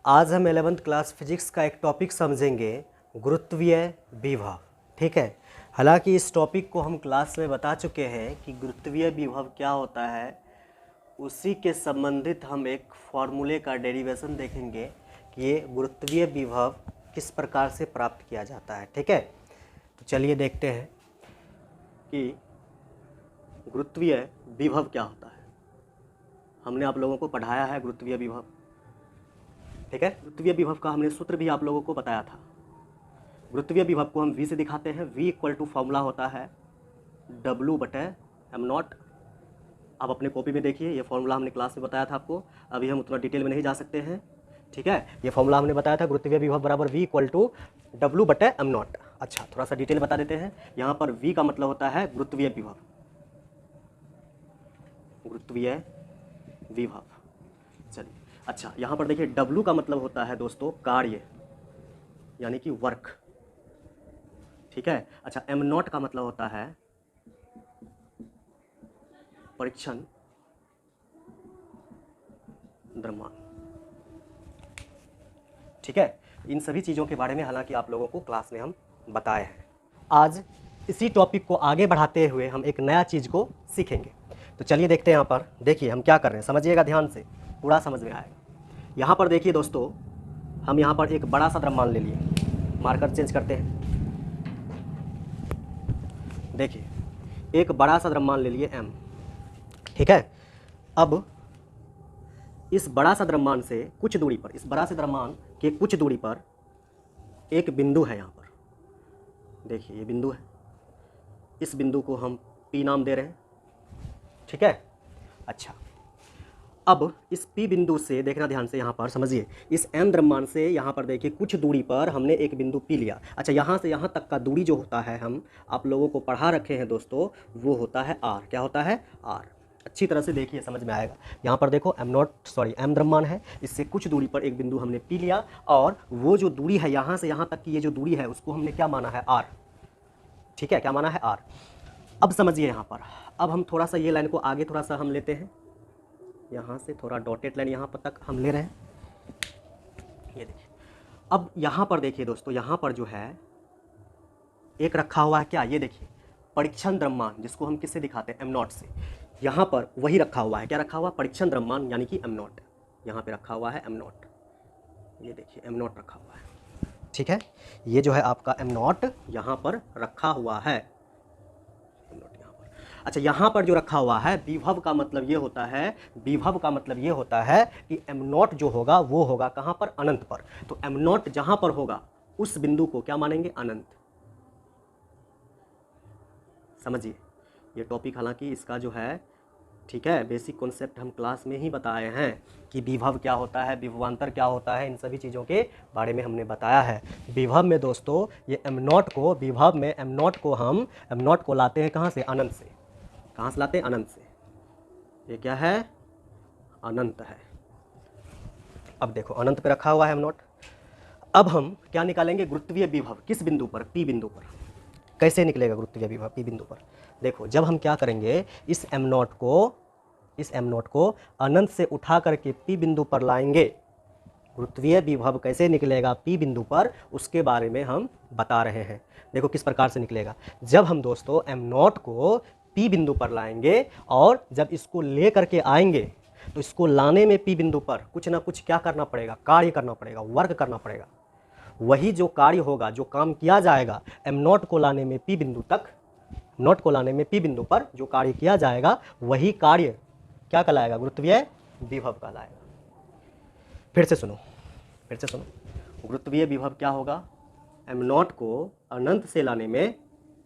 आज हम 11th class physics का एक टॉपिक समझेंगे, गुरुत्वीय विभव। ठीक है। हालांकि इस टॉपिक को हम क्लास में बता चुके हैं कि गुरुत्वीय विभव क्या होता है, उसी के संबंधित हम एक फॉर्मूले का डेरिवेशन देखेंगे कि ये गुरुत्वीय विभव किस प्रकार से प्राप्त किया जाता है। ठीक है, तो चलिए देखते हैं कि गुरुत्वीय विभव क्या होता है। हमने आप लोगों को पढ़ाया है गुरुत्वीय विभव। ठीक है, गुरुत्वीय विभव का हमने सूत्र भी आप लोगों को बताया था। गुरुत्वीय विभव को हम v से दिखाते हैं। v इक्वल टू फॉर्मूला होता है W/m0। आप अपने कॉपी में देखिए, ये फॉर्मूला हमने क्लास में बताया था आपको, अभी हम उतना डिटेल में नहीं जा सकते हैं। ठीक है, ये फॉर्मूला हमने बताया था, गुरुत्वीय विभव बराबर v इक्वल टू W/m0। अच्छा, थोड़ा सा डिटेल बता देते हैं। यहाँ पर v का मतलब होता है गुरुत्वीय विभव, गुरुत्वीय विभव। चलिए, अच्छा यहाँ पर देखिए W का मतलब होता है दोस्तों कार्य, यानी कि वर्क। ठीक है। अच्छा, m0 का मतलब होता है परीक्षण द्रव्यमान। ठीक है, इन सभी चीज़ों के बारे में हालांकि आप लोगों को क्लास में हम बताए हैं। आज इसी टॉपिक को आगे बढ़ाते हुए हम एक नया चीज़ को सीखेंगे। तो चलिए देखते हैं। यहाँ पर देखिए हम क्या कर रहे हैं, समझिएगा ध्यान से, पूरा समझ में आएगा। यहाँ पर देखिए दोस्तों, हम यहाँ पर एक बड़ा सा द्रव्यमान ले लिए, मार्कर चेंज करते हैं। देखिए एक बड़ा सा द्रव्यमान ले लिए m। ठीक है, अब इस बड़ा सा द्रव्यमान से कुछ दूरी पर, इस बड़ा से द्रव्यमान के कुछ दूरी पर एक बिंदु है। यहाँ पर देखिए ये बिंदु है, इस बिंदु को हम P नाम दे रहे हैं। ठीक है। अच्छा, अब इस P बिंदु से देखना ध्यान से, यहाँ पर समझिए, इस m द्रव्यमान से यहाँ पर देखिए कुछ दूरी पर हमने एक बिंदु P लिया। अच्छा, यहाँ से यहाँ तक का दूरी जो होता है, हम आप लोगों को पढ़ा रखे हैं दोस्तों, वो होता है r। क्या होता है? r। अच्छी तरह से देखिए, समझ में आएगा। यहाँ पर देखो m द्रव्यमान है, इससे कुछ दूरी पर एक बिंदु हमने P लिया, और वो जो दूरी है यहाँ से यहाँ तक की, ये जो दूरी है उसको हमने क्या माना है? r। ठीक है, क्या माना है? r। अब समझिए यहाँ पर, अब हम थोड़ा सा ये लाइन को आगे थोड़ा सा हम लेते हैं, यहाँ से थोड़ा डॉटेड लाइन यहाँ पर तक हम ले रहे हैं। ये देखिए, अब यहाँ पर देखिए दोस्तों, यहाँ पर जो है एक रखा हुआ है क्या? ये देखिए परीक्षण द्रव्यमान, जिसको हम किससे दिखाते हैं? m0 से। यहाँ पर वही रखा हुआ है। क्या रखा हुआ? परीक्षण द्रव्यमान, यानी कि m0। यहाँ पे रखा हुआ है m0। ये देखिए m0 रखा हुआ है। ठीक है, ये जो है आपका m0 यहाँ पर रखा हुआ है। अच्छा, यहाँ पर जो रखा हुआ है, विभव का मतलब ये होता है, विभव का मतलब ये होता है कि m0 जो होगा वो होगा कहाँ पर? अनंत पर। तो m0 जहाँ पर होगा उस बिंदु को क्या मानेंगे? अनंत। समझिए ये टॉपिक, हालांकि इसका जो है, ठीक है, बेसिक कॉन्सेप्ट हम क्लास में ही बताए हैं कि विभव क्या होता है, विभवांतर क्या होता है, इन सभी चीज़ों के बारे में हमने बताया है। विभव में दोस्तों ये m0 को, विभव में m0 को हम m0 को लाते हैं कहाँ से? अनंत से। कहाँ से लाते हैं? अनंत से। ये क्या है? अनंत है। अब देखो अनंत पे रखा हुआ है m0। अब हम क्या निकालेंगे? गुरुत्वीय विभव। किस बिंदु पर? P बिंदु पर। कैसे निकलेगा गुरुत्वीय विभव P बिंदु पर? देखो, जब हम क्या करेंगे, इस m0 को अनंत से उठा करके P बिंदु पर लाएंगे, गुरुत्वीय विभव कैसे निकलेगा P बिंदु पर, उसके बारे में हम बता रहे हैं। देखो किस प्रकार से निकलेगा। जब हम दोस्तों m0 को P बिंदु पर लाएंगे, और जब इसको ले करके आएंगे, तो इसको लाने में P बिंदु पर कुछ ना कुछ क्या करना पड़ेगा? कार्य करना पड़ेगा, वर्क करना पड़ेगा। वही जो कार्य होगा, जो काम किया जाएगा m0 को लाने में P बिंदु तक, m0 को लाने में P बिंदु पर जो कार्य किया जाएगा, वही कार्य क्या कहलाएगा? गुरुत्वीय विभव कहलाएगा। फिर से सुनो, गुरुत्वीय विभव क्या होगा? m0 को अनंत से लाने में,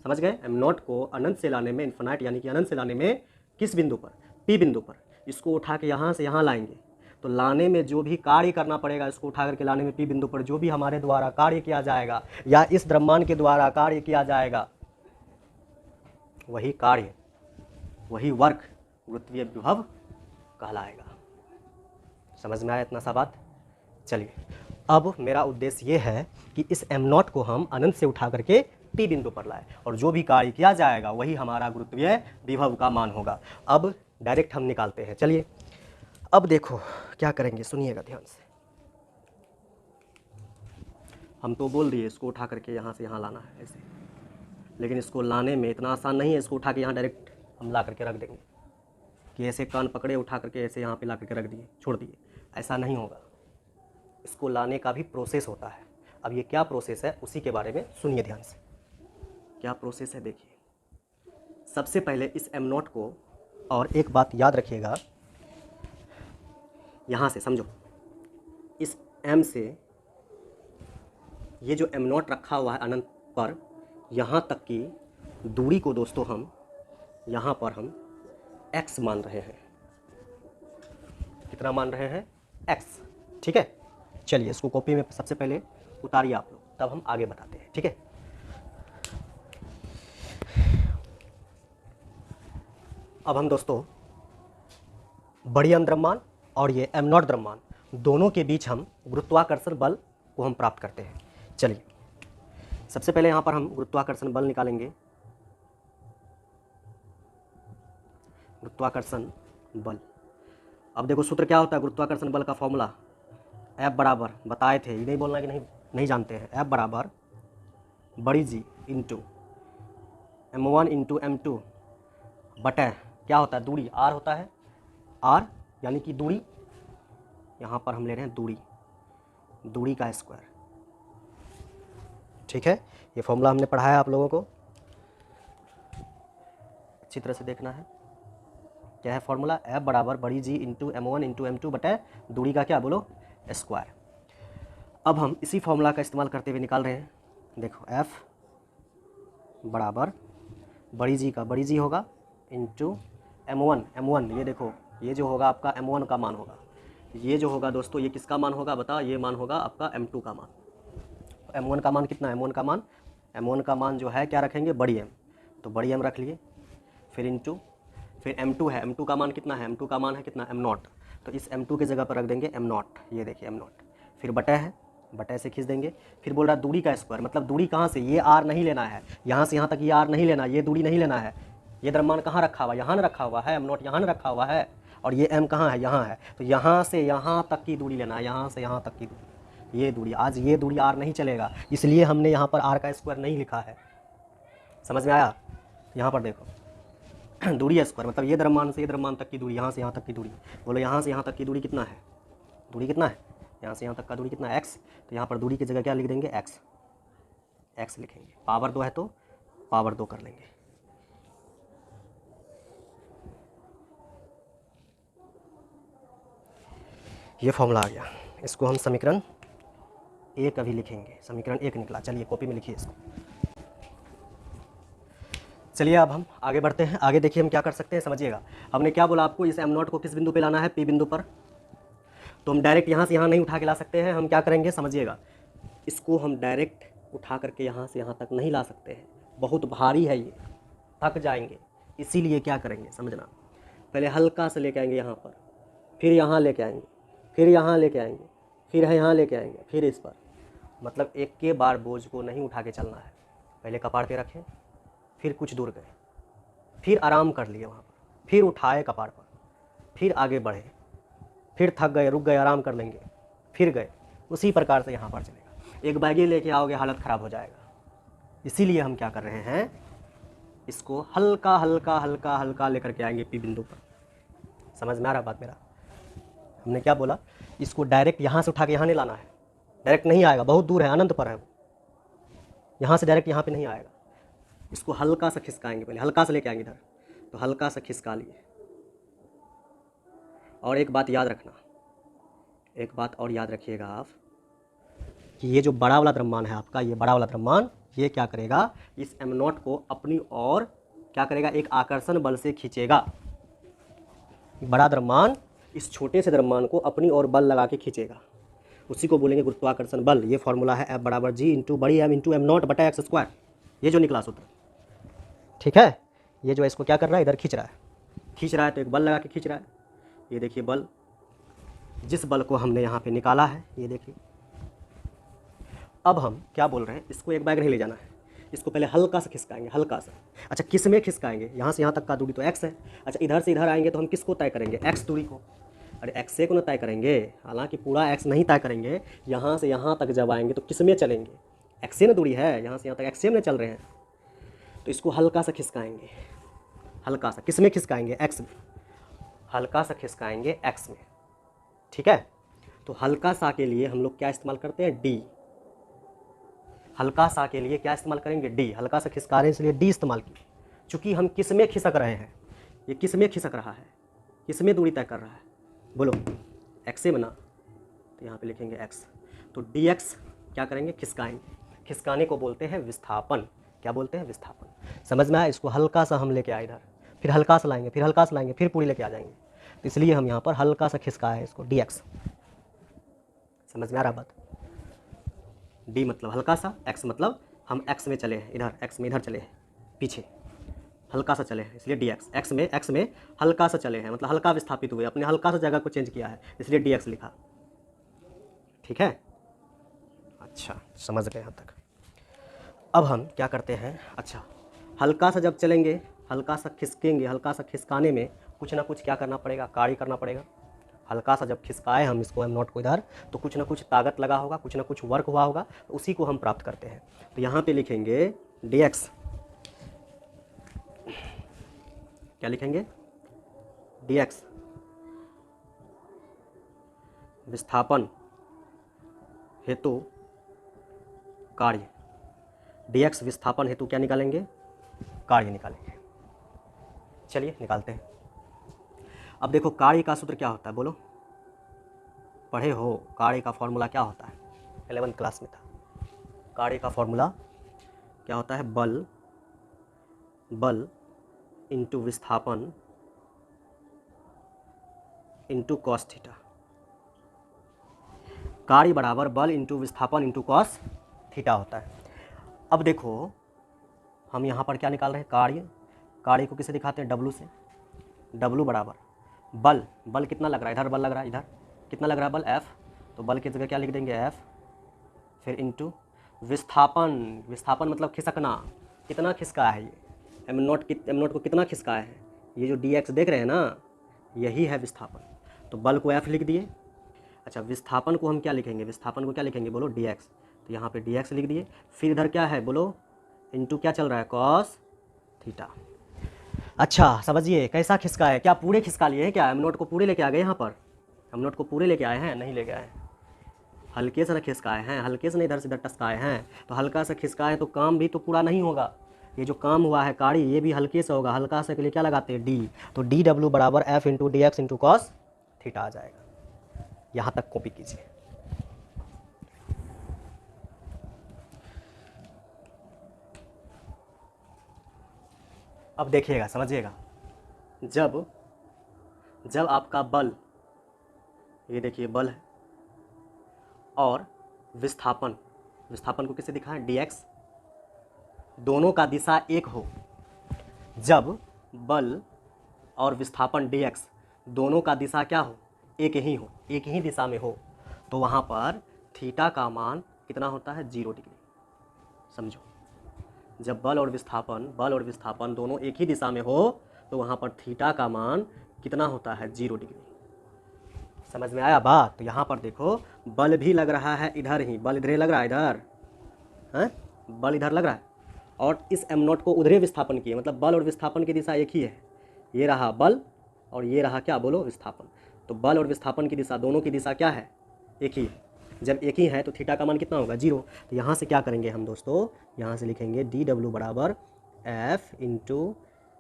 समझ गए, m0 को अनंत से लाने में, इन्फिनाइट यानी कि अनंत से लाने में, किस बिंदु पर? P बिंदु पर। इसको उठा के यहाँ से यहाँ लाएंगे, तो लाने में जो भी कार्य करना पड़ेगा, इसको उठा करके लाने में P बिंदु पर जो भी हमारे द्वारा कार्य किया जाएगा, या इस द्रव्यमान के द्वारा कार्य किया जाएगा, वही कार्य, वही वर्क गुरुत्वीय विभव कहलाएगा। समझ में आया इतना सा बात? चलिए, अब मेरा उद्देश्य ये है कि इस m0 को हम अनंत से उठा करके P बिंदु पर लाए, और जो भी कार्य किया जाएगा वही हमारा गुरुत्वीय विभव का मान होगा। अब डायरेक्ट हम निकालते हैं। चलिए, अब देखो क्या करेंगे, सुनिएगा ध्यान से। हम तो बोल दिए इसको उठा करके यहाँ से यहाँ लाना है ऐसे, लेकिन इसको लाने में इतना आसान नहीं है। इसको उठा के यहाँ डायरेक्ट हम ला करके रख देंगे कि ऐसे कान पकड़े उठा करके ऐसे यहाँ पे ला करके रख दिए छोड़ दिए, ऐसा नहीं होगा। इसको लाने का भी प्रोसेस होता है। अब ये क्या प्रोसेस है उसी के बारे में सुनिए ध्यान से। क्या प्रोसेस है देखिए। सबसे पहले इस एम नॉट को, और एक बात याद रखिएगा, यहाँ से समझो, इस एम से ये जो एम नॉट रखा हुआ है अनंत पर, यहाँ तक की दूरी को दोस्तों हम यहाँ पर हम x मान रहे हैं। कितना मान रहे हैं? x। ठीक है, चलिए इसको कॉपी में सबसे पहले उतारिए आप लोग, तब हम आगे बताते हैं। ठीक है, अब हम दोस्तों बड़ी एम द्रव्यमान और ये एम नॉट द्रव्यमान दोनों के बीच हम गुरुत्वाकर्षण बल को हम प्राप्त करते हैं। चलिए सबसे पहले यहाँ पर हम गुरुत्वाकर्षण बल निकालेंगे। गुरुत्वाकर्षण बल, अब देखो सूत्र क्या होता है गुरुत्वाकर्षण बल का फॉर्मूला, F बराबर, बताए थे, ये नहीं बोलना कि नहीं जानते हैं। F बराबर बड़ी जी इंटू m1 इंटू m2 बटे क्या होता है दूरी, r होता है, r यानी कि दूरी, यहाँ पर हम ले रहे हैं दूरी का स्क्वायर। ठीक है, ये फॉर्मूला हमने पढ़ाया आप लोगों को, अच्छी तरह से देखना है। क्या है फॉर्मूला? F बराबर बड़ी जी इंटू m1 इंटू m2 बटे दूरी का क्या बोलो स्क्वायर। अब हम इसी फॉर्मूला का इस्तेमाल करते हुए निकाल रहे हैं। देखो F बराबर बड़ी जी होगा इंटू m1, ये देखो ये जो होगा आपका m1 का मान होगा, ये जो होगा दोस्तों ये किसका मान होगा बताओ, ये मान होगा आपका m2 का मान। m1 का मान कितना है? m1 का मान जो है क्या रखेंगे? बड़ी m, तो बड़ी m रख लिए, फिर इंटू, फिर m2 है, m2 का मान कितना है? m2 का मान है कितना? m0, तो इस m2 की जगह पर रख देंगे m0, ये देखिए m0, फिर बटे है, बटे से खींच देंगे, फिर बोल रहा है दूरी का स्क्वायर, मतलब दूरी कहाँ से, ये r नहीं लेना है, यहाँ से यहाँ तक ये r नहीं लेना, ये दूरी नहीं लेना है। ये द्रव्यमान कहाँ रखा हुआ? यहाँ न रखा हुआ है, m0 यहाँ न रखा हुआ है, और ये m कहाँ है? यहाँ है, तो यहाँ से यहाँ तक की दूरी लेना है, यहाँ से यहाँ तक की दूरी, ये दूरी, आज ये दूरी r नहीं चलेगा, इसलिए हमने यहाँ पर r का स्क्वायर नहीं लिखा है। समझ में आया? यहाँ पर देखो दूरी स्क्वायर मतलब ये द्रव्यमान से ये द्रव्यमान तक की दूरी, यहाँ से यहाँ तक की दूरी, बोलो यहाँ से यहाँ तक की दूरी कितना है? दूरी कितना है? यहाँ से यहाँ तक का दूरी कितना है? x, तो यहाँ पर दूरी की जगह क्या लिख देंगे? x लिखेंगे, पावर 2 है तो पावर 2 कर लेंगे। ये फॉर्मूला आ गया, इसको हम समीकरण 1 अभी लिखेंगे, समीकरण 1 निकला। चलिए कॉपी में लिखिए इसको। चलिए अब हम आगे बढ़ते हैं। आगे देखिए हम क्या कर सकते हैं, समझिएगा। हमने क्या बोला आपको, इस m0 को किस बिंदु पे लाना है? P बिंदु पर। तो हम डायरेक्ट यहाँ से यहाँ नहीं उठा के ला सकते हैं, हम क्या करेंगे समझिएगा, इसको हम डायरेक्ट उठा करके यहाँ से यहाँ तक नहीं ला सकते हैं, बहुत भारी है ये, थक जाएंगे। इसीलिए क्या करेंगे समझना, पहले हल्का से लेके आएंगे यहाँ पर, फिर यहाँ लेके आएंगे, फिर यहाँ लेके आएंगे, फिर यहाँ लेके आएंगे, फिर इस पर, मतलब एक के बार बोझ को नहीं उठा के चलना है। पहले कपाड़ पे रखें, फिर कुछ दूर गए, फिर आराम कर लिए वहाँ पर, फिर उठाए कपाड़ पर, फिर आगे बढ़े, फिर थक गए, रुक गए, आराम कर लेंगे, फिर गए। उसी प्रकार से यहाँ पर चलेगा। एक बैगी लेके आओगे हालत ख़राब हो जाएगा। इसीलिए हम क्या कर रहे हैं, इसको हल्का हल्का हल्का हल्का लेकर के आएंगे P बिंदु पर। समझ में आ रहा बात मेरा? हमने क्या बोला, इसको डायरेक्ट यहाँ से उठा के यहाँ नहीं लाना है, डायरेक्ट नहीं आएगा, बहुत दूर है, अनंत पर है वो, यहाँ से डायरेक्ट यहाँ पे नहीं आएगा। इसको हल्का सा खिसकाएंगे, पहले हल्का सा लेके आएंगे इधर, तो हल्का सा खिसका लिए। और एक बात याद रखना, एक बात और याद रखिएगा आप, कि ये जो बड़ा वाला द्रव्यमान है आपका, ये बड़ा वाला द्रव्यमान, ये क्या करेगा, इस m0 को अपनी ओर क्या करेगा, एक आकर्षण बल से खींचेगा। बड़ा द्रव्यमान इस छोटे से द्रव्यमान को अपनी ओर बल लगा के खींचेगा, उसी को बोलेंगे गुरुत्वाकर्षण बल। ये फॉर्मूला है F बराबर जी इंटू बड़ी M इंटू m0 बटा x स्क्वायर, ये जो निकला सूत्र। ठीक है, ये जो इसको क्या कर रहा है, इधर खींच रहा है, तो एक बल लगा के खींच रहा है। ये देखिए बल, जिस बल को हमने यहाँ पे निकाला है, ये देखिए। अब हम क्या बोल रहे हैं, इसको एक बैग नहीं ले जाना है, इसको पहले हल्का सा खिसकाएंगे, हल्का सा। अच्छा किस में खिसकाएंगे, यहाँ से यहाँ तक का दूरी तो x है। अच्छा इधर से इधर आएंगे तो हम किसको तय करेंगे, x दूरी को। अरे एक्स से को ना तय करेंगे, हालांकि पूरा एक्स नहीं तय करेंगे, यहाँ से यहाँ तक जब आएंगे तो किस में चलेंगे, एक्स से ना दूरी है, यहाँ से यहाँ तक एक्स से में चल रहे हैं, तो इसको हल्का सा खिसकाएंगे, हल्का सा, किस में खिसकाएंगे, एक्स में, हल्का सा खिसकाएंगे एक्स में, ठीक है। तो हल्का सा के लिए हम लोग क्या इस्तेमाल करते हैं, डी, हल्का सा के लिए क्या इस्तेमाल करेंगे, डी, हल्का सा खिसका रहे हैं इसलिए डी इस्तेमाल किए, चूँकि हम किस में खिसक रहे हैं, ये किस में खिसक रहा है, किस में दूरी तय कर रहा है, बोलो एक्स से बना, तो यहाँ पे लिखेंगे एक्स, तो डी एक्स क्या करेंगे, खिसकाएंगे, खिसकाने को बोलते हैं विस्थापन, क्या बोलते हैं, विस्थापन। समझ में आया, इसको हल्का सा हम लेके आए इधर, फिर हल्का सा लाएंगे, फिर हल्का सा लाएंगे, फिर पूरी लेके आ जाएंगे, तो इसलिए हम यहाँ पर हल्का सा खिसकाए हैं इसको, डी एक्स। समझ में आ रहा बात, डी मतलब हल्का सा, एक्स मतलब हम एक्स में चले हैं, इधर एक्स में इधर चले हैं, पीछे हल्का सा चले हैं, इसलिए डी एक्स, एक्स में हल्का सा चले हैं, मतलब हल्का विस्थापित हुए, अपने हल्का सा जगह को चेंज किया है, इसलिए डी एक्स लिखा, ठीक है। अच्छा, समझ गए यहाँ तक। अब हम क्या करते हैं, अच्छा हल्का सा जब चलेंगे, हल्का सा खिसकेंगे, हल्का सा खिसकाने में कुछ ना कुछ क्या करना पड़ेगा, कार्य करना पड़ेगा। हल्का सा जब खिसकाए हम इसको एम नॉट को इधर, तो कुछ ना कुछ ताकत लगा होगा, कुछ ना कुछ वर्क हुआ होगा, तो उसी को हम प्राप्त करते हैं। तो यहाँ पे लिखेंगे डी एक्स, क्या लिखेंगे, डी एक्स विस्थापन हेतु कार्य, डी एक्स विस्थापन हेतु क्या निकालेंगे, कार्य निकालेंगे। चलिए निकालते हैं। अब देखो कार्य का सूत्र क्या होता है, बोलो, पढ़े हो, कार्य का फॉर्मूला क्या होता है, 11th क्लास में था। कार्य का फॉर्मूला क्या होता है, बल, बल इंटू विस्थापन इंटू कॉस थीटा, कार्य बराबर बल इंटू विस्थापन इंटू कॉस थीटा होता है। अब देखो हम यहाँ पर क्या निकाल रहे हैं, कार्य, कार्य को किसे दिखाते हैं, डब्लू से, डब्लू बराबर बल, बल कितना लग रहा है, इधर बल लग रहा है, इधर कितना लग रहा है बल, एफ, तो बल की जगह क्या लिख देंगे, एफ, फिर इंटू विस्थापन, विस्थापन मतलब खिसकना, कितना खिसका है ये, एम नॉट को कितना खिसकाया है, ये जो डी एक्स देख रहे हैं ना, यही है विस्थापन, तो बल को एफ लिख दिए। अच्छा विस्थापन को हम क्या लिखेंगे, विस्थापन को क्या लिखेंगे, बोलो डी एक्स, तो यहाँ पे डी एक्स लिख दिए, फिर इधर क्या है, बोलो इंटू क्या चल रहा है, कॉस थीटा। अच्छा समझिए कैसा खिसका है, क्या पूरे खिसका लिए हैं क्या, एम नॉट को पूरे लेके आ गए, यहाँ पर एम नॉट को पूरे लेके आए हैं, नहीं लेके आए, हल्के से ना खिसकाए हैं, हल्के से ना इधर से इधर टसकाए हैं, तो हल्का से खिसकाए तो काम भी तो पूरा नहीं होगा, ये जो काम हुआ है कार्य ये भी हल्के से होगा, हल्का से के लिए क्या लगाते हैं, डी, तो डी डब्ल्यू बराबर F into D X into cos theta आ जाएगा। यहाँ तक कॉपी कीजिए। अब देखिएगा, समझिएगा, जब आपका बल, ये देखिए बल है, और विस्थापन, विस्थापन को किसे दिखाएं, डी एक्स, दोनों का दिशा एक हो, जब बल और विस्थापन डी एक्स दोनों का दिशा क्या हो, एक ही हो, एक ही दिशा में हो, तो वहाँ पर थीटा का मान कितना होता है, 0 डिग्री। समझो, जब बल और विस्थापन दोनों एक ही दिशा में हो, तो वहाँ पर थीटा का मान कितना होता है, 0 डिग्री। समझ में आया बात। तो यहाँ पर देखो बल भी लग रहा है इधर ही, बल इधर लग रहा है, इधर है, बल इधर लग रहा है, और इस एम नॉट को उधरे विस्थापन किए, मतलब बल और विस्थापन की दिशा एक ही है, ये रहा बल और ये रहा क्या, बोलो विस्थापन, तो बल और विस्थापन की दिशा, दोनों की दिशा क्या है, एक ही है। जब एक ही है तो थीटा का मान कितना होगा, 0। तो यहाँ से क्या करेंगे हम दोस्तों, यहाँ से लिखेंगे डी डब्ल्यू बराबर एफ इंटू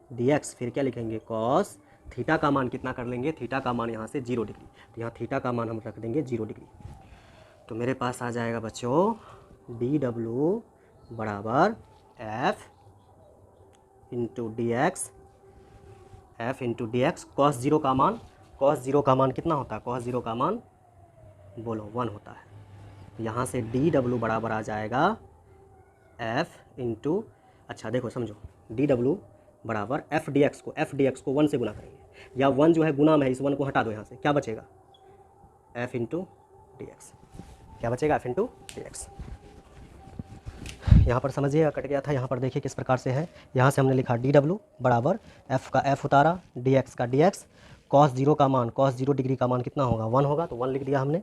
डी एक्स, फिर क्या लिखेंगे, कॉस थीटा का मान कितना कर लेंगे, थीटा का मान यहाँ से 0 डिग्री, तो यहाँ थीटा का मान हम रख देंगे 0 डिग्री। तो मेरे पास आ जाएगा बच्चों डी डब्ल्यू बराबर F into D x, F into D x, cos 0 का मान, कॉस 0 का मान कितना होता है, कॉस 0 का मान बोलो 1 होता है। तो यहाँ से डी डब्ल्यू बराबर आ जाएगा एफ इंटू, अच्छा देखो समझो, डी डब्ल्यू बराबर एफ डी एक्स को 1 से गुना करेंगे, या 1 जो है गुना में है, इस 1 को हटा दो, यहाँ से क्या बचेगा, एफ इंटू डी एक्स, क्या बचेगा, एफ इंटू डी एक्स। यहाँ पर समझिएगा कट गया था, यहाँ पर देखिए किस प्रकार से है, यहाँ से हमने लिखा डी डब्ल्यू बराबर एफ का एफ उतारा, डी एक्स का डी एक्स, cos 0 का मान, cos 0 डिग्री का मान कितना होगा, 1 होगा, तो 1 लिख दिया हमने।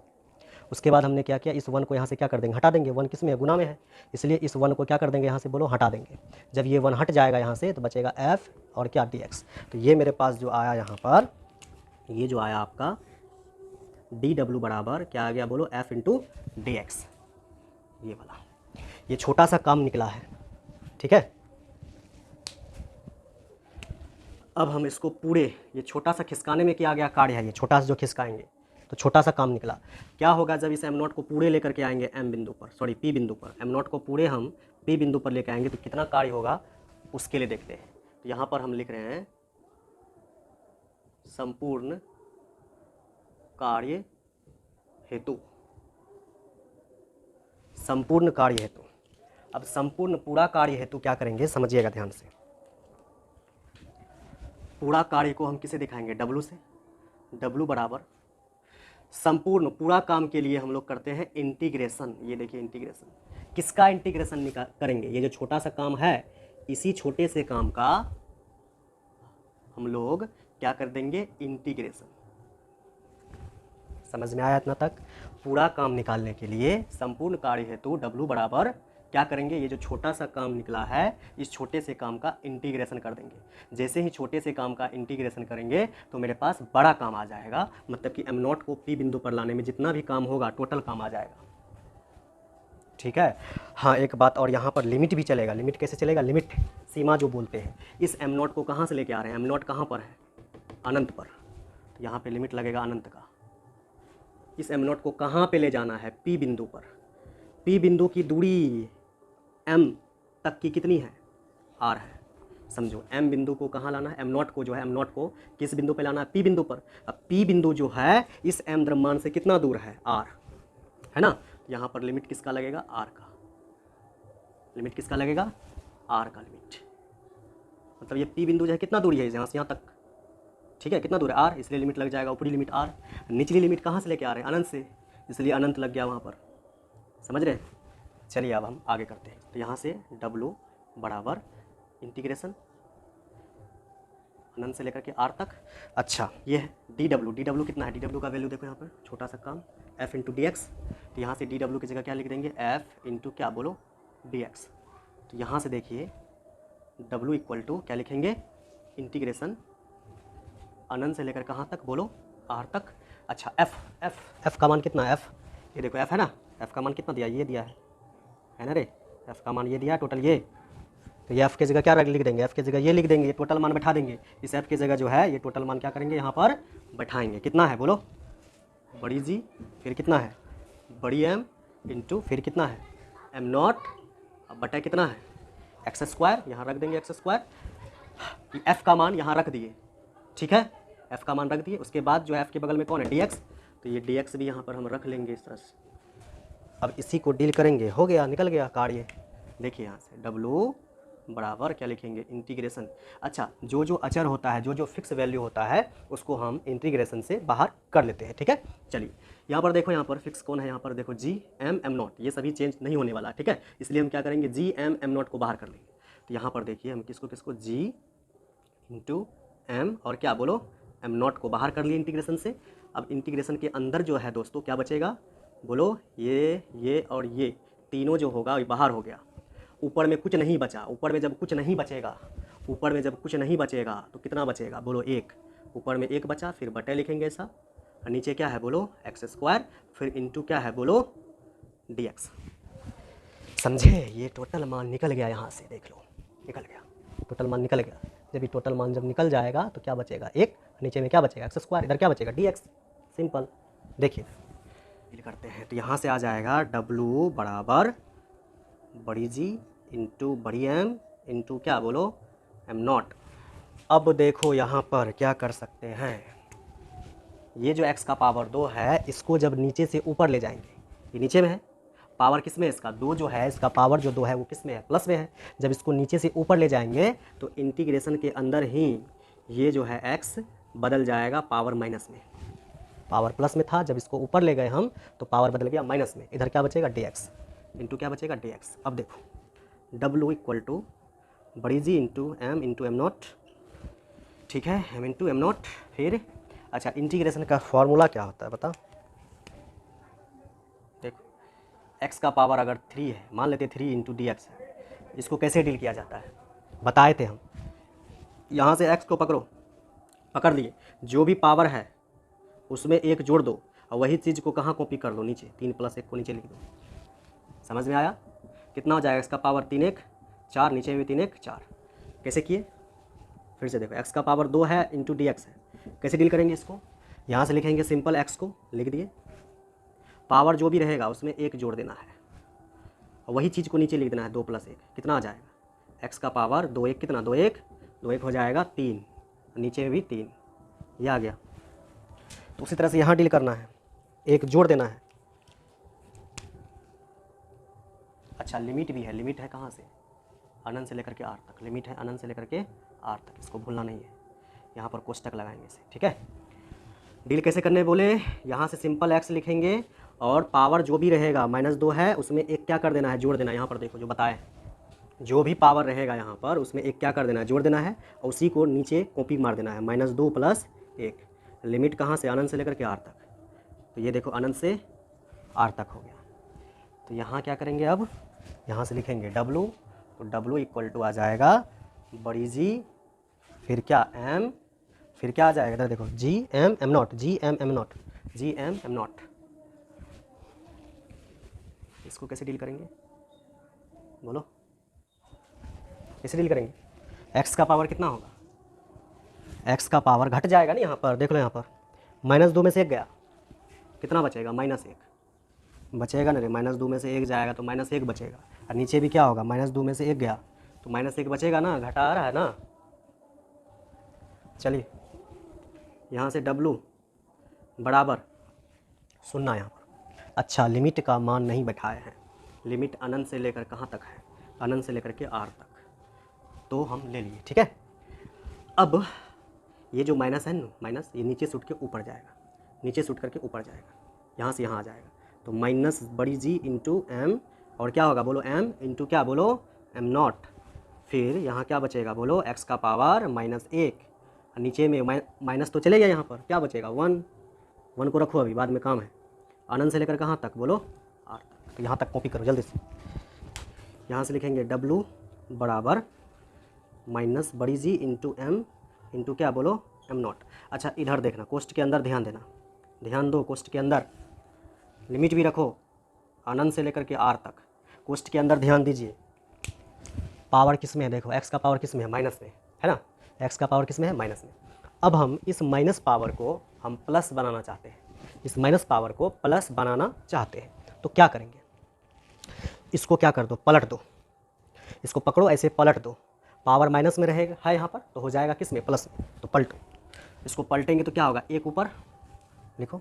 उसके बाद हमने क्या किया, इस 1 को यहाँ से क्या कर देंगे, हटा देंगे। 1 किस में है, गुना में है, इसलिए इस 1 को क्या कर देंगे यहाँ से, बोलो हटा देंगे। जब ये 1 हट जाएगा यहाँ से तो बचेगा f और क्या dx। तो ये मेरे पास जो आया यहाँ पर, ये जो आया आपका dw बराबर क्या आ गया, बोलो f इंटू dx, ये वाला। ये छोटा सा काम निकला है, ठीक है। अब हम इसको पूरे, ये छोटा सा खिसकाने में किया गया कार्य है, ये छोटा सा जो खिसकाएंगे तो छोटा सा काम निकला। क्या होगा जब इस m0 को पूरे लेकर के आएंगे m बिंदु पर, सॉरी p बिंदु पर, m0 को पूरे हम p बिंदु पर लेकर आएंगे तो कितना कार्य होगा, उसके लिए देखते हैं। तो यहाँ पर हम लिख रहे हैं संपूर्ण कार्य हेतु, संपूर्ण कार्य हेतु। अब संपूर्ण पूरा कार्य हेतु क्या करेंगे, समझिएगा ध्यान से। पूरा कार्य को हम किसे दिखाएंगे, W से। W बराबर संपूर्ण पूरा काम के लिए हम लोग करते हैं इंटीग्रेशन। ये देखिए इंटीग्रेशन, किसका इंटीग्रेशन करेंगे, ये जो छोटा सा काम है, इसी छोटे से काम का हम लोग क्या कर देंगे, इंटीग्रेशन। समझ में आया इतना तक। पूरा काम निकालने के लिए संपूर्ण कार्य हेतु W बराबर क्या करेंगे, ये जो छोटा सा काम निकला है, इस छोटे से काम का इंटीग्रेशन कर देंगे। जैसे ही छोटे से काम का इंटीग्रेशन करेंगे तो मेरे पास बड़ा काम आ जाएगा, मतलब कि m0 को p बिंदु पर लाने में जितना भी काम होगा टोटल काम आ जाएगा, ठीक है। हाँ एक बात और, यहाँ पर लिमिट भी चलेगा। लिमिट कैसे चलेगा, लिमिट सीमा जो बोलते हैं, इस m0 को कहाँ से लेके आ रहे हैं, m0 कहाँ पर है, अनंत पर, तो यहाँ पर लिमिट लगेगा अनंत का। इस m0 को कहाँ पे ले जाना है, p बिंदु पर। p बिंदु की दूरी m तक की कितनी है, r है। समझो m बिंदु को कहाँ लाना है, m0 को जो है, m0 को किस बिंदु पे लाना है, p बिंदु पर। अब p बिंदु जो है इस m द्रव्यमान से कितना दूर है, r है ना। यहाँ पर लिमिट किसका लगेगा, r का। लिमिट किसका लगेगा, r का लिमिट। मतलब ये p बिंदु जो है कितना दूरी है यहाँ से यहाँ तक, ठीक है, कितना दूर है, r, इसलिए लिमिट लग जाएगा ऊपरी लिमिट r। निचली लिमिट कहाँ से लेके आ रहे हैं, अनंत से, इसलिए अनंत लग गया वहाँ पर। समझ रहे हैं। चलिए अब हम आगे करते हैं। तो यहाँ से W बराबर इंटीग्रेशन अनंत से लेकर के R तक। अच्छा ये है dw कितना है, dw का वैल्यू देखो यहाँ पर, छोटा सा काम, f इंटू डी एक्स। तो यहाँ से dw की जगह क्या लिख देंगे, f इंटू क्या बोलो, dx। तो यहाँ से देखिए W इक्वल टू क्या लिखेंगे, इंटीग्रेशन अनंत से लेकर कहाँ तक, बोलो R तक। अच्छा f का मान कितना है, f ये देखो f है ना, f का मान कितना दिया, ये दिया है ना रे, f का मान ये दिया है टोटल ये। तो ये f की जगह क्या लिख देंगे, f की जगह ये लिख देंगे, ये टोटल मान बैठा देंगे। इस f की जगह जो है ये टोटल मान क्या करेंगे, यहाँ पर बैठाएंगे। कितना है बोलो, बड़ी जी, फिर कितना है बड़ी m, इंटू फिर कितना है m0, अब बटा कितना है एक्स स्क्वायर, यहाँ रख देंगे एक्स स्क्वायर। f का मान यहाँ रख दिए, ठीक है, f का मान रख दिए। उसके बाद जो है f के बगल में कौन है, dx, तो ये dx भी यहाँ पर हम रख लेंगे इस तरह से। अब इसी को डील करेंगे, हो गया, निकल गया कार्य। देखिए यहाँ से W बराबर क्या लिखेंगे, इंटीग्रेशन। अच्छा जो जो अचर होता है, जो जो फिक्स वैल्यू होता है, उसको हम इंटीग्रेशन से बाहर कर लेते हैं, ठीक है। चलिए यहाँ पर देखो, यहाँ पर फिक्स कौन है, यहाँ पर देखो g m m0, ये सभी चेंज नहीं होने वाला, ठीक है। इसलिए हम क्या करेंगे, g m m0 को बाहर कर लेंगे। तो यहाँ पर देखिए हम किसको किसको, g इंटू m और क्या बोलो m0 को बाहर कर लिए इंटीग्रेशन से। अब इंटीग्रेशन के अंदर जो है दोस्तों क्या बचेगा, बोलो ये और ये तीनों जो होगा ये बाहर हो गया। ऊपर में कुछ नहीं बचा, ऊपर में जब कुछ नहीं बचेगा, ऊपर में जब कुछ नहीं बचेगा तो कितना बचेगा, बोलो 1। ऊपर में 1 बचा, फिर बटे लिखेंगे ऐसा, और नीचे क्या है बोलो एक्स स्क्वायर, फिर इंटू क्या है बोलो dx। समझे, ये टोटल मान निकल गया, यहाँ से देख लो निकल गया, टोटल मान निकल गया। जब ये टोटल मान जब निकल जाएगा तो क्या बचेगा 1, नीचे में क्या बचेगा एक्स स्क्वायर, इधर क्या बचेगा dx। सिंपल, देखिए डील करते हैं। तो यहाँ से आ जाएगा W बराबर बड़ी जी इंटू बड़ी m इंटू क्या बोलो m0। अब देखो यहाँ पर क्या कर सकते हैं, ये जो x का पावर 2 है, इसको जब नीचे से ऊपर ले जाएंगे, ये नीचे में है, पावर किस में है इसका 2 जो है, इसका पावर जो 2 है वो किस में है, प्लस में है। जब इसको नीचे से ऊपर ले जाएंगे तो इंटीग्रेशन के अंदर ही ये जो है x बदल जाएगा पावर माइनस में। पावर प्लस में था, जब इसको ऊपर ले गए हम तो पावर बदल गया माइनस में। इधर क्या बचेगा dx इंटू क्या बचेगा dx। अब देखो W इक्वल टू बड़ी जी इंटू m इंटू m0, ठीक है, m इंटू m0, फिर अच्छा, इंटीग्रेशन का फॉर्मूला क्या होता है बता। देखो, x का पावर अगर 3 है, मान लेते 3 इंटू डी एक्स है, इसको कैसे डील किया जाता है बताए थे हम। यहाँ से x को पकड़ लिए, जो भी पावर है उसमें एक जोड़ दो और वही चीज़ को कहाँ कॉपी कर दो, नीचे 3 + 1 को नीचे लिख दो। समझ में आया? कितना हो जाएगा? x का पावर 3 1 4, नीचे भी 3 1 4। कैसे किए? फिर से देखो, x का पावर 2 है इंटू डी एक्स है, कैसे डील करेंगे इसको? यहाँ से लिखेंगे सिंपल, x को लिख दिए, पावर जो भी रहेगा उसमें एक जोड़ देना है और वही चीज़ को नीचे लिख देना है 2 + 1। कितना आ जाएगा? x का पावर 2 1 कितना, 2 1 हो जाएगा 3, नीचे में भी 3, ये आ गया। तो उसी तरह से यहाँ डील करना है, एक जोड़ देना है। अच्छा, लिमिट भी है, लिमिट है कहाँ से? अनंत से लेकर के आर तक, लिमिट है अनंत से लेकर के आर तक, इसको भूलना नहीं है। यहाँ पर कोष्टक लगाएंगे इसे, ठीक है। डील कैसे करने बोले? यहाँ से सिंपल x लिखेंगे और पावर जो भी रहेगा -2 है उसमें एक क्या कर देना है, जोड़ देना है। यहाँ पर देखो जो बताए, जो भी पावर रहेगा यहाँ पर उसमें एक क्या कर देना है, जोड़ देना है और उसी को नीचे कॉपी मार देना है, -2 + 1। लिमिट कहाँ से? अनंत से लेकर के आर तक। तो ये देखो अनंत से आर तक हो गया। तो यहाँ क्या करेंगे, अब यहाँ से लिखेंगे W, तो W = आ जाएगा बड़ी जी, फिर क्या M, फिर क्या आ जाएगा इधर देखो Gm_m0, Gm_m0। इसको कैसे डील करेंगे बोलो, कैसे डील करेंगे? x का पावर कितना होगा? x का पावर घट जाएगा ना, यहाँ पर देख लो, यहाँ पर -2 में से 1 गया, कितना बचेगा? -1 बचेगा ना रे, -2 में से 1 जाएगा तो -1 बचेगा, और नीचे भी क्या होगा? -2 में से 1 गया तो -1 बचेगा ना, घटा आ रहा है ना। चलिए, यहाँ से W बराबर सुनना यहाँ पर। अच्छा, लिमिट का मान नहीं बैठाए हैं, लिमिट अनंत से लेकर कहाँ तक है? अनंत से लेकर के आर तक, तो हम ले लिए, ठीक है। अब ये जो माइनस है ना, माइनस ये नीचे सूट के ऊपर जाएगा, नीचे सूट करके ऊपर जाएगा, यहाँ से यहाँ आ जाएगा, तो माइनस बड़ी जी इंटू एम, और क्या होगा बोलो? m इंटू क्या बोलो? m0। फिर यहाँ क्या बचेगा बोलो? x का पावर -1, नीचे में माइनस तो चले गया, यहाँ पर क्या बचेगा? 1 को रखो, अभी बाद में काम है। अनंत से लेकर कहाँ तक बोलो? आर तक। तो यहाँ तक कॉपी करो जल्दी से। यहाँ से लिखेंगे W बराबर माइनस बड़ी जी इंटू एम इंटू क्या बोलो? m0। अच्छा, इधर देखना, कोष्ट के अंदर ध्यान देना, ध्यान दो, कोष्ट के अंदर लिमिट भी रखो अनंत से लेकर के आर तक। कोष्ट के अंदर ध्यान दीजिए, पावर किस में है? देखो x का पावर किस में है? माइनस में है ना, x का पावर किस में है? माइनस में। अब हम इस माइनस पावर को हम प्लस बनाना चाहते हैं, इस माइनस पावर को प्लस बनाना चाहते हैं, तो क्या करेंगे? इसको क्या कर दो? पलट दो, इसको पकड़ो ऐसे पलट दो, पावर माइनस में रहेगा है यहाँ पर, तो हो जाएगा किस में? प्लस में। तो पलटो, इसको पलटेंगे तो क्या होगा? एक ऊपर लिखो,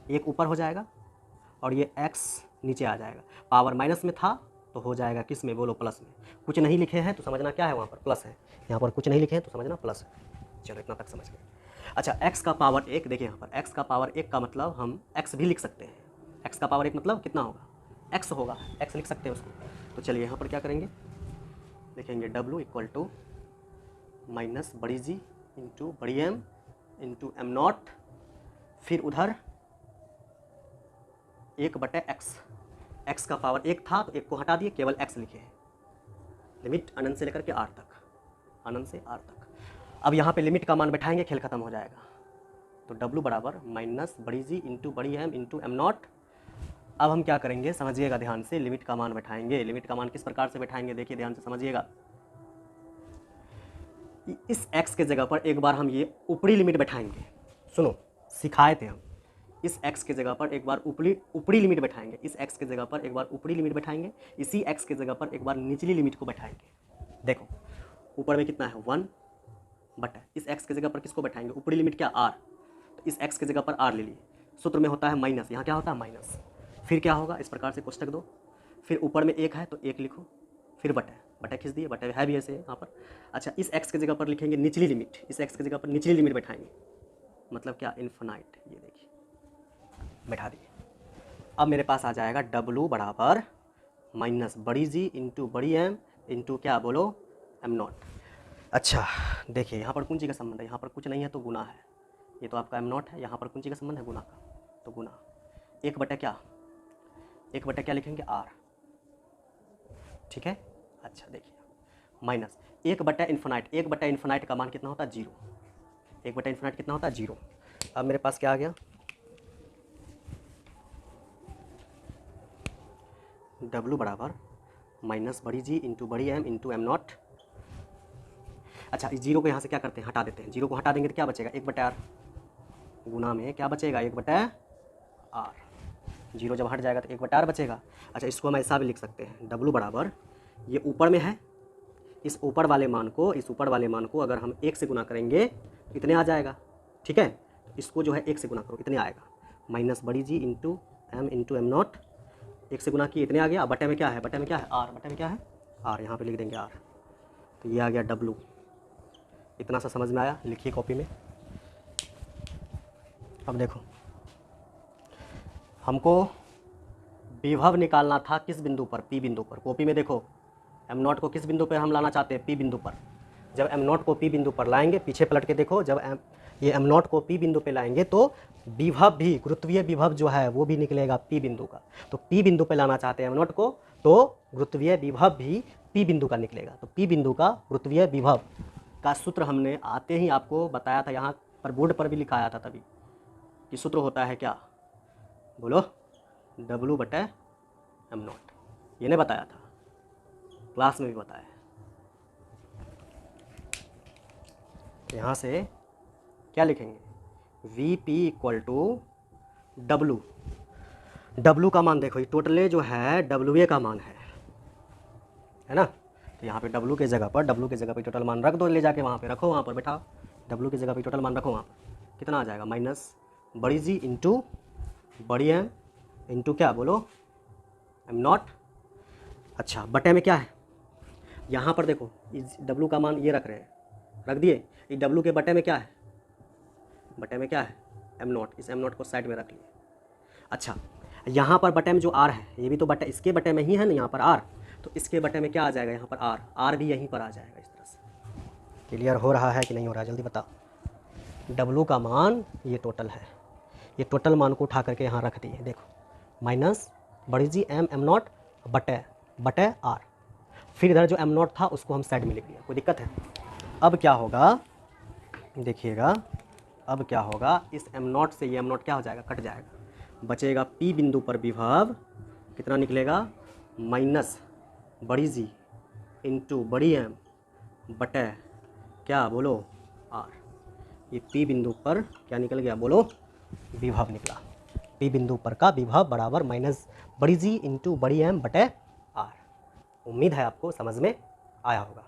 एक ऊपर हो जाएगा और ये x नीचे आ जाएगा। पावर माइनस में था तो हो जाएगा किस में बोलो? प्लस में। कुछ नहीं लिखे हैं तो समझना क्या है, वहाँ पर प्लस है, यहाँ पर कुछ नहीं लिखे हैं तो समझना प्लस है। चलो, इतना तक समझ गए। अच्छा, x का पावर 1, देखिए यहाँ पर x का पावर 1 का मतलब हम x भी लिख सकते हैं। x का पावर 1 मतलब कितना होगा? x होगा, x लिख सकते हैं उसको। तो चलिए यहाँ पर क्या करेंगे, लिखेंगे W = माइनस बड़ी जी इंटू बड़ी M इंटू m0, फिर उधर 1/x, x का पावर 1 था तो 1 को हटा दिए, केवल x लिखे हैं। लिमिट अनंत से लेकर के आर तक, अनंत से आर तक। अब यहाँ पे लिमिट का मान बैठाएंगे, खेल खत्म हो जाएगा। तो W बराबर माइनस बड़ी जी इंटू बड़ी M इंटू m0। अब हम क्या करेंगे समझिएगा ध्यान से, लिमिट का मान बैठाएंगे। लिमिट का मान किस प्रकार से बैठाएंगे देखिए ध्यान से समझिएगा। इस x के जगह पर एक बार हम ये ऊपरी लिमिट बैठाएंगे, सुनो सिखाए थे हम। इस x के जगह पर एक बार ऊपरी लिमिट बैठाएंगे, इस x के जगह पर एक बार ऊपरी लिमिट बैठाएंगे, इसी x के जगह पर एक बार निचली लिमिट को बैठाएंगे। देखो ऊपर में कितना है 1 बटा, इस x के जगह पर किसको बैठाएंगे? ऊपरी लिमिट क्या? r। तो इस x के जगह पर r ले लिए, सूत्र में होता है माइनस, यहाँ क्या होता है? माइनस। फिर क्या होगा? इस प्रकार से कोष्टक दो, फिर ऊपर में 1 है तो 1 लिखो, फिर बटा खींच दिए, बटा है भी ऐसे यहाँ पर। अच्छा, इस x के जगह पर लिखेंगे निचली लिमिट, इस x के जगह पर निचली लिमिट बैठाएंगे, मतलब क्या? इन्फिनाइट। ये देखिए बैठा दिए। अब मेरे पास आ जाएगा W बराबर माइनस बड़ी जी इंटू बड़ी M इंटू क्या बोलो? m0। अच्छा देखिए यहाँ पर कुंजी का संबंध है, यहाँ पर कुछ नहीं है तो गुना है, ये तो आपका एम नॉट है, यहाँ पर कुंजी का संबंध है गुना का, तो गुना 1/क्या, 1/क्या लिखेंगे आर, ठीक है। अच्छा देखिए माइनस 1/इन्फिनाइट, 1/इन्फिनाइट का मान कितना होता है 0, 1/इन्फिनाइट कितना होता है 0। अब मेरे पास क्या आ गया, W बराबर माइनस बड़ी जी इंटू बड़ी एम इंटू एम नॉट। अच्छा इस जीरो को यहाँ से क्या करते हैं, हटा देते हैं, जीरो को हटा देंगे तो क्या बचेगा 1/r, गुना में क्या बचेगा 1/r, जीरो जब हट जाएगा तो 1/r बचेगा। अच्छा इसको हम ऐसा भी लिख सकते हैं, W बराबर ये ऊपर में है, इस ऊपर वाले मान को अगर हम 1 से गुना करेंगे तो इतने आ जाएगा, ठीक है। इसको जो है 1 से गुना करो इतने आएगा, माइनस बड़ी जी इंटू एम नॉट, 1 से गुना किए इतने आ गया। अब बटे में क्या है, बटे में क्या है आर, बटे में क्या है आर, यहाँ पे लिख देंगे आर, तो ये आ गया W। इतना सा समझ में आया, लिखिए कॉपी में। अब देखो हमको विभव निकालना था किस बिंदु पर, P बिंदु पर। कॉपी में देखो एम नॉट को किस बिंदु पर हम लाना चाहते हैं, P बिंदु पर। जब एम नॉट को P बिंदु पर लाएंगे, पीछे पलट के देखो, जब ये एम नॉट को P बिंदु पे लाएंगे तो विभव भी, गुरुत्वीय विभव जो है वो भी निकलेगा P बिंदु का। तो P बिंदु पे लाना चाहते हैं एम नॉट को, तो गुरुत्वीय विभव भी P बिंदु का निकलेगा। तो P बिंदु का गुरुत्वीय विभव का सूत्र हमने आते ही आपको बताया था, यहाँ पर बोर्ड पर भी लिखाया था तभी, कि सूत्र होता है क्या, बोलो W/m0। ये नहीं बताया था, क्लास में भी बताया है। यहाँ से क्या लिखेंगे, Vp = W। W का मान देखो, ये टोटले जो है WA का मान है ना। तो यहाँ पे W के जगह पर टोटल मान रख दो, ले जाके वहाँ पे रखो, वहाँ पर बैठाओ, W की जगह पे टोटल मान रखो, वहाँ पर कितना आ जाएगा, माइनस बड़ी जी इंटू बड़ी एम इंटू क्या बोलो एम नॉट। अच्छा बटे में क्या है, यहाँ पर देखो इस W का मान ये रख रहे हैं, रख दिए, इस W के बटे में क्या है, बटे में क्या है एम नॉट, इस एम नॉट को साइड में रख लिए। अच्छा यहाँ पर बटे में जो R है, ये भी तो बटे, इसके बटे में ही है ना यहाँ पर R, तो इसके बटे में क्या आ जाएगा यहाँ पर R भी यहीं पर आ जाएगा। इस तरह से क्लियर हो रहा है कि नहीं हो रहा है, जल्दी बताओ। W का मान ये टोटल है, ये टोटल मान को उठा करके यहाँ रख दिए, देखो माइनस बड़ी जी एम नॉट बटे R, फिर इधर जो एम नॉट था उसको हम साइड में लिख दिया, कोई दिक्कत है। अब क्या होगा देखिएगा, अब क्या होगा, इस एम नॉट से ये एम नॉट क्या हो जाएगा, कट जाएगा, बचेगा P बिंदु पर विभव कितना निकलेगा, माइनस बड़ी जी इंटू बड़ी एम बटे क्या बोलो R। ये P बिंदु पर क्या निकल गया, बोलो विभव निकला। P बिंदु पर का विभव बराबर माइनस बड़ी जी इंटू बड़ी एम बटे R। उम्मीद है आपको समझ में आया होगा।